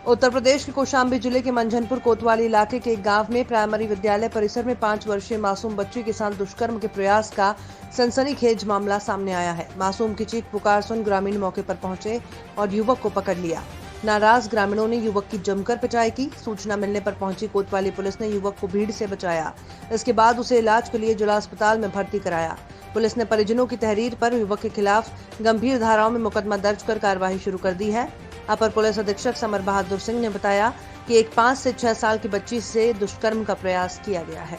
उत्तर प्रदेश के कौशाम्बी जिले के मंझनपुर कोतवाली इलाके के एक गांव में प्राइमरी विद्यालय परिसर में 5 वर्षीय मासूम बच्ची के साथ दुष्कर्म के प्रयास का सनसनीखेज मामला सामने आया है। मासूम की चीख पुकार सुन ग्रामीण मौके पर पहुंचे और युवक को पकड़ लिया। नाराज ग्रामीणों ने युवक की जमकर पिटाई की। सूचना मिलने पर पहुंची कोतवाली पुलिस ने युवक को भीड़ से बचाया। इसके बाद उसे इलाज के लिए जिला अस्पताल में भर्ती कराया। पुलिस ने परिजनों की तहरीर पर युवक के खिलाफ गंभीर धाराओं में मुकदमा दर्ज कर कार्रवाई शुरू कर दी है। अपर पुलिस अधीक्षक समर बहादुर सिंह ने बताया कि एक 5 से 6 साल की बच्ची से दुष्कर्म का प्रयास किया गया है।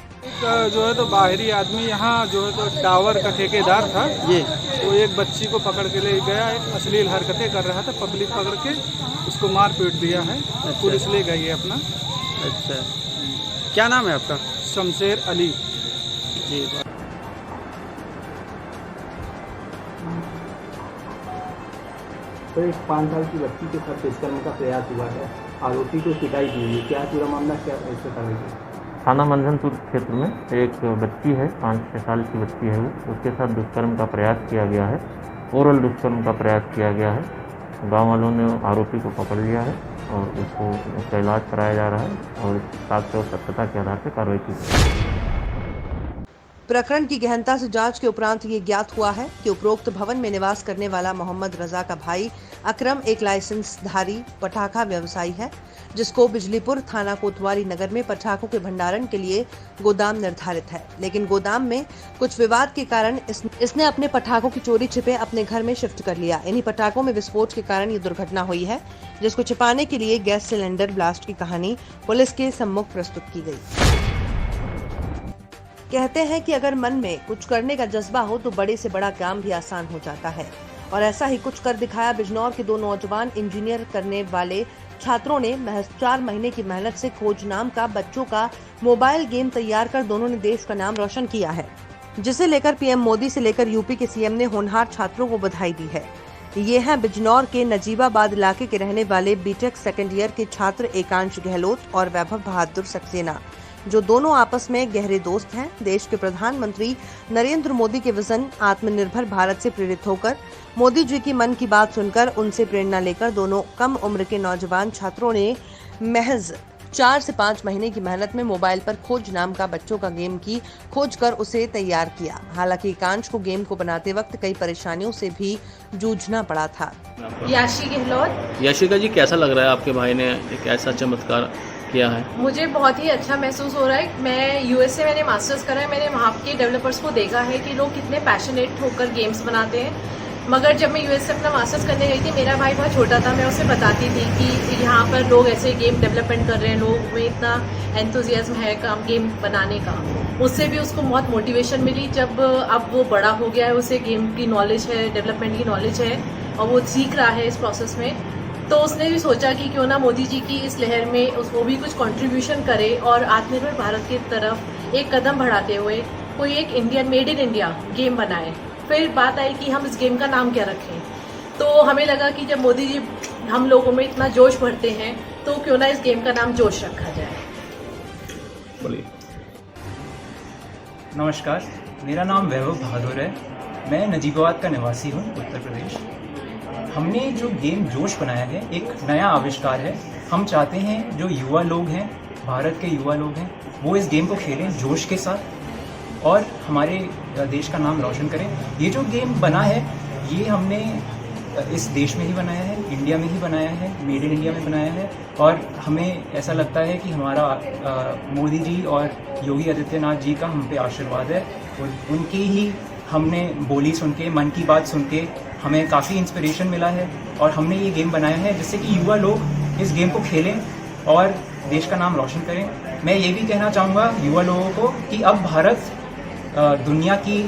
जो है तो बाहरी आदमी यहाँ जो है तो टावर का ठेकेदार था, ये वो एक बच्ची को पकड़ के ले गया, एक अश्लील हरकतें कर रहा था, पब्लिक पकड़ के उसको मार पीट दिया है। अच्छा। पुलिस ले गई है अपना। अच्छा, क्या नाम है आपका? शमशेर अली जी। तो एक 5 साल की बच्ची के साथ दुष्कर्म का प्रयास हुआ है, आरोपी को पिटाई की हुई है, क्या पूरा मामला क्या ऐसे करेगी? थाना मंझनपुर क्षेत्र में एक बच्ची है, 5-6 साल की बच्ची है, वो उसके साथ दुष्कर्म का प्रयास किया गया है। ओरल दुष्कर्म का प्रयास किया गया है। गांव वालों ने आरोपी को पकड़ लिया है और उसका इलाज कराया जा रहा है और साक्ष्य और सत्यता के आधार पर कार्रवाई की जाएगी। प्रकरण की गहनता से जांच के उपरांत ये ज्ञात हुआ है कि उपरोक्त भवन में निवास करने वाला मोहम्मद रजा का भाई अकरम एक लाइसेंसधारी पटाखा व्यवसायी है, जिसको बिजलीपुर थाना कोतवाली नगर में पटाखों के भंडारण के लिए गोदाम निर्धारित है। लेकिन गोदाम में कुछ विवाद के कारण इसने अपने पटाखों की चोरी छिपे अपने घर में शिफ्ट कर लिया। इन्हीं पटाखों में विस्फोट के कारण ये दुर्घटना हुई है, जिसको छिपाने के लिए गैस सिलेंडर ब्लास्ट की कहानी पुलिस के सम्मुख प्रस्तुत की गई। कहते हैं कि अगर मन में कुछ करने का जज्बा हो तो बड़े से बड़ा काम भी आसान हो जाता है, और ऐसा ही कुछ कर दिखाया बिजनौर के 2 नौजवान इंजीनियर करने वाले छात्रों ने। महज 4 महीने की मेहनत से खोज नाम का बच्चों का मोबाइल गेम तैयार कर दोनों ने देश का नाम रोशन किया है, जिसे लेकर पीएम मोदी से लेकर यूपी के सीएम ने होनहार छात्रों को बधाई दी है। ये हैं बिजनौर के नजीबाबाद इलाके के रहने वाले बीटेक सेकेंड ईयर के छात्र एकांश गहलोत और वैभव बहादुर सक्सेना, जो दोनों आपस में गहरे दोस्त हैं। देश के प्रधानमंत्री नरेंद्र मोदी के विजन आत्मनिर्भर भारत से प्रेरित होकर मोदी जी की मन की बात सुनकर उनसे प्रेरणा लेकर दोनों कम उम्र के नौजवान छात्रों ने महज 4 से 5 महीने की मेहनत में मोबाइल पर खोज नाम का बच्चों का गेम की खोज कर उसे तैयार किया। हालांकि एकांश को गेम को बनाते वक्त कई परेशानियों से भी जूझना पड़ा था। याशी गहलोत। याशिका जी, कैसा लग रहा है आपके भाई ने एक ऐसा चमत्कार किया है? मुझे बहुत ही अच्छा महसूस हो रहा है। मैं यूएस से मैंने मास्टर्स करा है, मैंने वहाँ के डेवलपर्स को देखा है कि लोग कितने पैशनेट होकर गेम्स बनाते हैं। मगर जब मैं यूएस से अपना मास्टर्स करने गई थी, मेरा भाई बहुत छोटा था, मैं उसे बताती थी कि यहाँ पर लोग ऐसे गेम डेवलपमेंट कर रहे हैं, लोग में इतना एंथुजियाज्म है काम गेम बनाने का। उससे भी उसको बहुत मोटिवेशन मिली। जब अब वो बड़ा हो गया है, उसे गेम की नॉलेज है, डेवलपमेंट की नॉलेज है और वो सीख रहा है इस प्रोसेस में, तो उसने भी सोचा कि क्यों ना मोदी जी की इस लहर में उसको भी कुछ कंट्रीब्यूशन करे और आत्मनिर्भर भारत की तरफ एक कदम बढ़ाते हुए कोई एक Indian made in India game बनाए। फिर बात आई कि हम इस गेम का नाम क्या रखें, तो हमें लगा कि जब मोदी जी हम लोगों में इतना जोश भरते हैं तो क्यों ना इस गेम का नाम जोश रखा जाए। बोलिए। नमस्कार, मेरा नाम वैभव बहादुर है। मैं नजीबाबाद का निवासी हूँ, उत्तर प्रदेश। हमने जो गेम जोश बनाया है एक नया आविष्कार है। हम चाहते हैं जो युवा लोग हैं, भारत के युवा लोग हैं, वो इस गेम को खेलें जोश के साथ और हमारे देश का नाम रोशन करें। ये जो गेम बना है ये हमने इस देश में ही बनाया है, इंडिया में ही बनाया है, मेड इन इंडिया में बनाया है। और हमें ऐसा लगता है कि हमारा मोदी जी और योगी आदित्यनाथ जी का हम पे आशीर्वाद है और उनकी ही हमने बोली सुन के, मन की बात सुन के हमें काफ़ी इंस्पिरेशन मिला है और हमने ये गेम बनाया है जिससे कि युवा लोग इस गेम को खेलें और देश का नाम रोशन करें। मैं ये भी कहना चाहूँगा युवा लोगों को कि अब भारत दुनिया की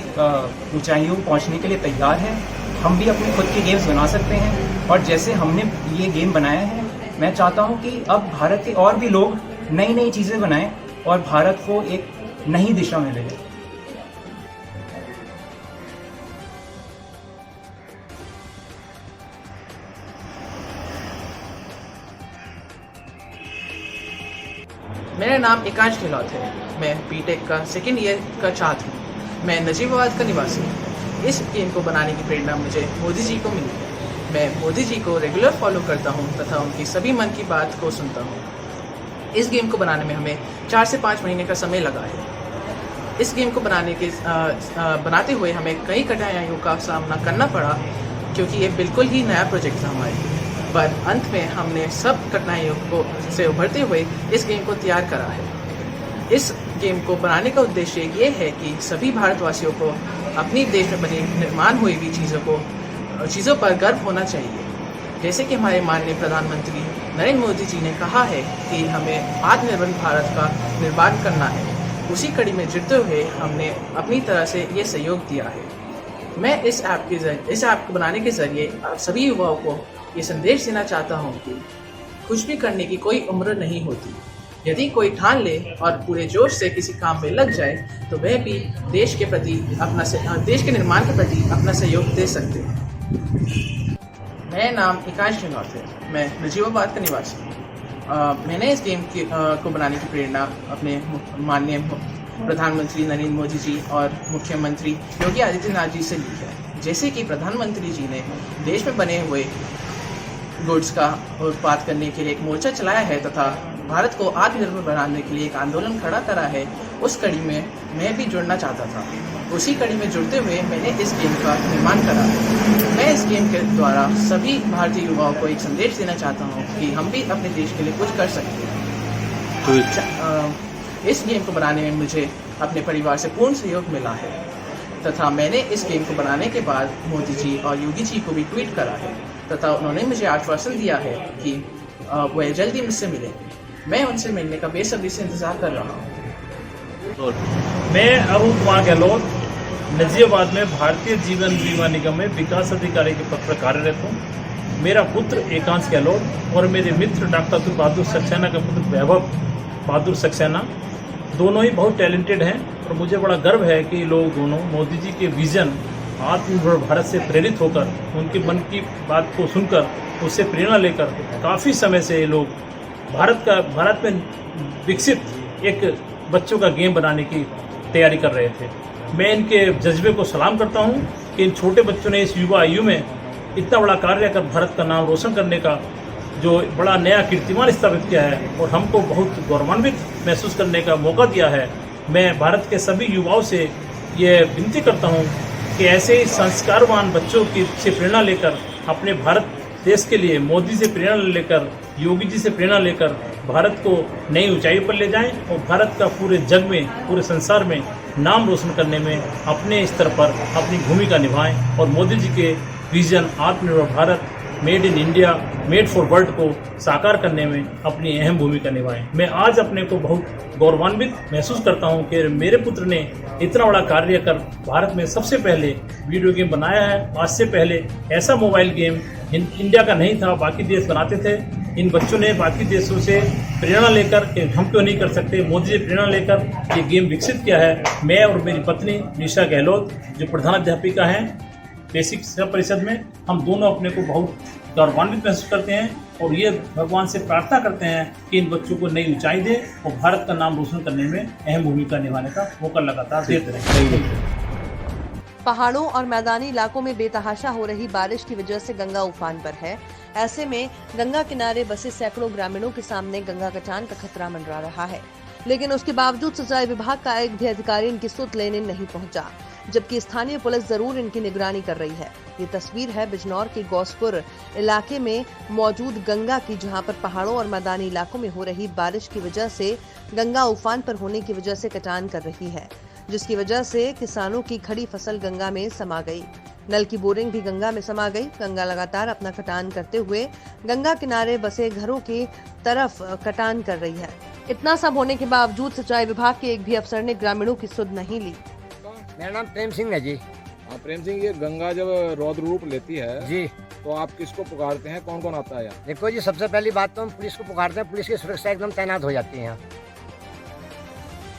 ऊंचाइयों पर पहुँचने के लिए तैयार है। हम भी अपने खुद के गेम्स बना सकते हैं और जैसे हमने ये गेम बनाया है, मैं चाहता हूँ कि अब भारत के और भी लोग नई नई चीज़ें बनाएं और भारत को एक नई दिशा में ले जाएं। मेरा नाम एकांश गहलोत है। मैं बीटेक का सेकेंड ईयर का छात्र हूँ। मैं नजीबाबाद का निवासी हूँ। इस गेम को बनाने की प्रेरणा मुझे मोदी जी को मिली है। मैं मोदी जी को रेगुलर फॉलो करता हूँ तथा उनकी सभी मन की बात को सुनता हूँ। इस गेम को बनाने में हमें 4 से 5 महीने का समय लगा है। इस गेम को बनाते हुए हमें कई कठिनाइयों का सामना करना पड़ा, क्योंकि ये बिल्कुल ही नया प्रोजेक्ट था हमारे लिए। पर अंत में हमने सब कठिनाइयों से उभरते हुए इस गेम को तैयार करा है। इस गेम को बनाने का उद्देश्य ये है कि सभी भारतवासियों को अपनी देश में बनी निर्माण हुई हुई चीज़ों पर गर्व होना चाहिए। जैसे कि हमारे माननीय प्रधानमंत्री नरेंद्र मोदी जी ने कहा है कि हमें आत्मनिर्भर भारत का निर्माण करना है, उसी कड़ी में जुड़ते हुए हमने अपनी तरह से ये सहयोग दिया है। मैं इस ऐप को बनाने के जरिए सभी युवाओं को ये संदेश देना चाहता हूँ कि कुछ भी करने की कोई उम्र नहीं होती। यदि कोई ठान ले और पूरे जोश से किसी काम में लग जाए तो वह भी देश के निर्माण के प्रति अपना सहयोग दे सकते हैं। मेरा नाम एकांश खिलौत है, मैं नजीबाबाद का निवासी हूँ। मैंने इस गेम को बनाने की प्रेरणा अपने माननीय प्रधानमंत्री नरेंद्र मोदी जी और मुख्यमंत्री योगी आदित्यनाथ जी से ली है। जैसे कि प्रधानमंत्री जी ने देश में बने हुए गुड्स का उत्पाद करने के लिए एक मोर्चा चलाया है तथा भारत को आत्मनिर्भर बनाने के लिए एक आंदोलन खड़ा करा है, उस कड़ी में मैं भी जुड़ना चाहता था। उसी कड़ी में जुड़ते हुए मैंने इस गेम का निर्माण करा। मैं इस गेम के द्वारा सभी भारतीय युवाओं को एक संदेश देना चाहता हूँ कि हम भी अपने देश के लिए कुछ कर सकते हैं। इस गेम को बनाने में मुझे अपने परिवार से पूर्ण सहयोग मिला है तथा मैंने इस गेम को बनाने के बाद मोदी जी और योगी जी को भी ट्वीट करा है तथा उन्होंने मुझे आश्वासन दिया है कि वह जल्दी मुझसे मिलेंगे। मैं उनसे मिलने का बेसब्री से इंतजार कर रहा हूँ। मैं अरुण कुमार गहलोत नजीबाबाद में भारतीय जीवन बीमा निगम में विकास अधिकारी के पद पर कार्यरत हूँ। मेरा पुत्र एकांश गहलोत और मेरे मित्र डॉक्टर अब्दुल बहादुर सक्सेना का पुत्र वैभव बहादुर सक्सेना दोनों ही बहुत टैलेंटेड हैं और मुझे बड़ा गर्व है कि लोग दोनों मोदी जी के विज़न आत्मनिर्भर भारत से प्रेरित होकर उनके मन की बात को सुनकर उससे प्रेरणा लेकर काफ़ी समय से ये लोग भारत में विकसित एक बच्चों का गेम बनाने की तैयारी कर रहे थे। मैं इनके जज्बे को सलाम करता हूं कि इन छोटे बच्चों ने इस युवा आयु में इतना बड़ा कार्य कर भारत का नाम रोशन करने का जो बड़ा नया कीर्तिमान स्थापित किया है और हमको बहुत गौरवान्वित महसूस करने का मौका दिया है। मैं भारत के सभी युवाओं से ये विनती करता हूं कि ऐसे ही संस्कारवान बच्चों की से प्रेरणा लेकर अपने भारत देश के लिए मोदी से प्रेरणा लेकर योगी जी से प्रेरणा लेकर भारत को नई ऊंचाई पर ले जाएं और भारत का पूरे जग में पूरे संसार में नाम रोशन करने में अपने स्तर पर अपनी भूमिका निभाएं और मोदी जी के विजन आत्मनिर्भर Bharat made in India made for world को साकार करने में अपनी अहम भूमिका निभाएं। मैं आज अपने को बहुत गौरवान्वित महसूस करता हूं कि मेरे पुत्र ने इतना बड़ा कार्य कर भारत में सबसे पहले वीडियो गेम बनाया है। आज से पहले ऐसा मोबाइल गेम इंडिया का नहीं था, बाकी देश बनाते थे। इन बच्चों ने बाकी देशों से प्रेरणा लेकर कि हम क्यों नहीं कर सकते, मोदी से प्रेरणा लेकर ये गेम विकसित किया है। मैं और मेरी पत्नी निशा गहलोत जो प्रधानाध्यापिका हैं बेसिक शिक्षा परिषद में, हम दोनों अपने को बहुत गौरवान्वित महसूस करते हैं और ये भगवान से प्रार्थना करते हैं कि इन बच्चों को नई ऊंचाई दे और भारत का नाम रोशन करने में अहम भूमिका निभाने का मौका लगातार देते रहें। पहाड़ों और मैदानी इलाकों में बेतहाशा हो रही बारिश की वजह से गंगा उफान पर है। ऐसे में गंगा किनारे बसे सैकड़ों ग्रामीणों के सामने गंगा कटान का खतरा मंडरा रहा है, लेकिन उसके बावजूद सिंचाई विभाग का एक भी अधिकारी इनकी सुध लेने नहीं पहुंचा, जबकि स्थानीय पुलिस जरूर इनकी निगरानी कर रही है। ये तस्वीर है बिजनौर के गौसपुर इलाके में मौजूद गंगा की, जहां पर पहाड़ों और मैदानी इलाकों में हो रही बारिश की वजह से गंगा उफान पर होने की वजह से कटान कर रही है, जिसकी वजह से किसानों की खड़ी फसल गंगा में समा गई। नल की बोरिंग भी गंगा में समा गई। गंगा लगातार अपना कटान करते हुए गंगा किनारे बसे घरों की तरफ कटान कर रही है। इतना सब होने के बावजूद सिंचाई विभाग के एक भी अफसर ने ग्रामीणों की सुध नहीं ली। मेरा नाम प्रेम सिंह है जी। प्रेम सिंह, ये गंगा जब रौद्र रूप लेती है जी तो आप किसको पुकारते हैं, कौन कौन आता है यहाँ? देखो जी, सबसे पहली बात तो हम पुलिस को पुकारते हैं। पुलिस की सुरक्षा एकदम तैनात हो जाती है यहाँ,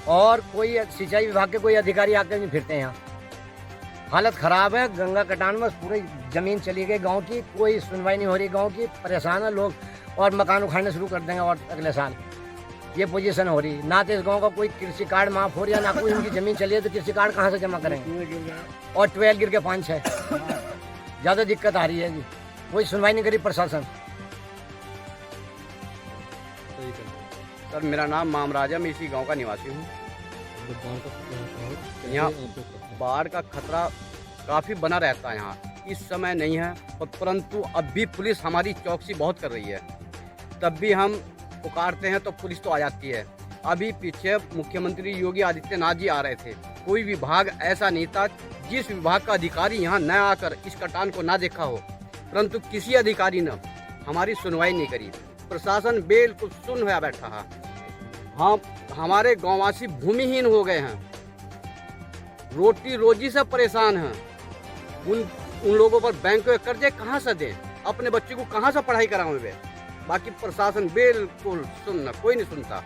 और कोई सिंचाई विभाग के कोई अधिकारी आकर नहीं फिरते हैं यहाँ। हालत खराब है, गंगा कटान में पूरी जमीन चली गई गांव की, कोई सुनवाई नहीं हो रही गांव की, परेशान है लोग और मकान उखाड़ने शुरू कर देंगे और अगले साल ये पोजीशन हो रही। ना तो इस गांव का कोई कृषि कार्ड माफ हो रही है, ना कोई उनकी जमीन चली है तो कृषि कार्ड कहाँ से जमा करेंगे, और ट्वेल गिर के 5-6 ज़्यादा दिक्कत आ रही है जी। कोई सुनवाई नहीं करी प्रशासन। सर मेरा नाम मामराजा, मैं इसी गांव का निवासी हूँ। यहाँ बाढ़ का खतरा काफ़ी बना रहता है। यहाँ इस समय नहीं है, परंतु अब भी पुलिस हमारी चौकसी बहुत कर रही है। तब भी हम पुकारते हैं तो पुलिस तो आ जाती है। अभी पीछे मुख्यमंत्री योगी आदित्यनाथ जी आ रहे थे, कोई विभाग ऐसा नहीं था जिस विभाग का अधिकारी यहाँ न आकर इस कटान को ना देखा हो, परंतु किसी अधिकारी ने हमारी सुनवाई नहीं करी। प्रशासन बिल्कुल सुन हुआ बैठा है। हाँ, हमारे गांववासी भूमिहीन हो गए हैं, रोटी रोजी से परेशान हैं। उन लोगों पर बैंक के कर्जे कहाँ से दें, अपने बच्चों को कहाँ से पढ़ाई कराएं वे। बाकी प्रशासन बिल्कुल सुनना, कोई नहीं सुनता।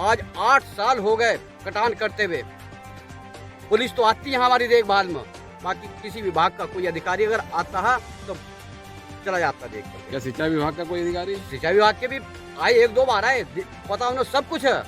आज 8 साल हो गए कटान करते हुए। पुलिस तो आती है हमारी देखभाल में, बाकी किसी विभाग का कोई अधिकारी अगर आता है तो चला जाता देख कर। क्या सिंचाई विभाग का कोई अधिकारी? सिंचाई विभाग के भी आए, 1-2 बार आए, पता उन्हें सब कुछ है।